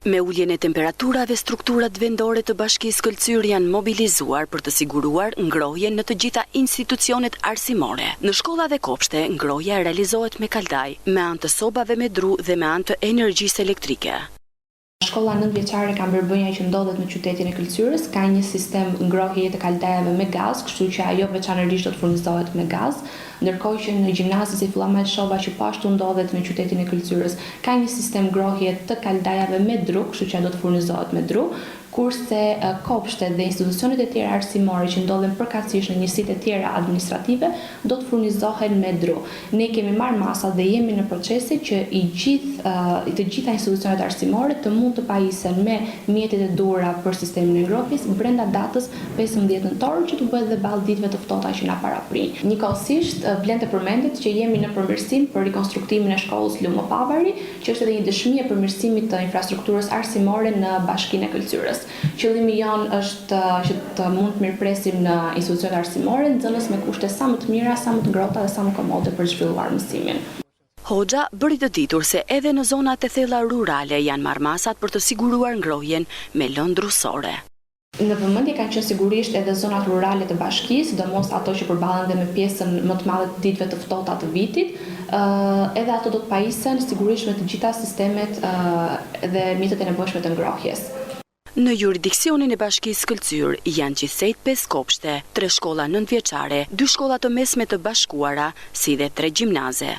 Me uljen e temperaturave, strukturat vendore të Bashkisë Këlcyr janë mobilizuar për të siguruar ngrohjen në të gjitha institucionet arsimore. Në shkolla dhe kopshte, ngrohja realizohet me kaldaj, me anë të sobave me dru dhe me anë të energjisë elektrike. Shkolla 9-vjeçare Kamberbënja që ndodhet në qytetin e Këlcyrës ka një sistem ngrohjeje të kaldajave me gaz, kështu që ajo veçanërisht do të furnizohet me gaz, ndërkohë që në gjimnazin si Fillamel Shova që po ashtu ndodhet në qytetin e Këlcyrës ka një sistem ngrohje të kaldajave me dru, kështu që ajo do të furnizohet me dru, kurse kopshtet dhe institucionet e tjera arsimore që ndodhen përkatësisht në njësitë e tjera administrative do të furnizohen me dru. Ne kemi marrë masa dhe jemi në procesi që të gjitha institucionet arsimore të mund të pajisen me mjetet e duhura për sistemin e ngrohjes brenda datës 15 nëntor që të bëhet dhe ballë ditëve të ftohta që na paraprin. Njëkohësisht vlen të përmendet që jemi në përmirësim për rikonstruktimin e shkollës Lumo Pavari, që është edhe një dëshmi e përmirësimit të infrastrukturës arsimore në Bashkinë e Këlcyrës. Qëllimi jon është që të mund të mirëpresim në institucionet arsimore nxënës me kushte sa më të mira, sa më të ngrohta dhe sa më komode për zhvilluar mësimin. Hoxha bëri të ditur se edhe në zonat e thella rurale janë marrë masat për të siguruar ngrohjen me lëndë drusore. Në vëmendje kanë qenë sigurisht edhe zonat rurale të bashkisë, sidomos ato që përballen dhe me pjesën më të madhe të ditëve të ftohta të vitit, edhe ato do të pajisen sigurisht me të gjitha sistemet dhe mjetet e nevojshme të ngrohjes. Në jurisdiksionin e Bashkisë Këlcyr janë gjithsejt 5 kopshte, 3 shkolla 9-vjeçare, 2 shkolla të mesme të bashkuara, si dhe 3 gjimnaze.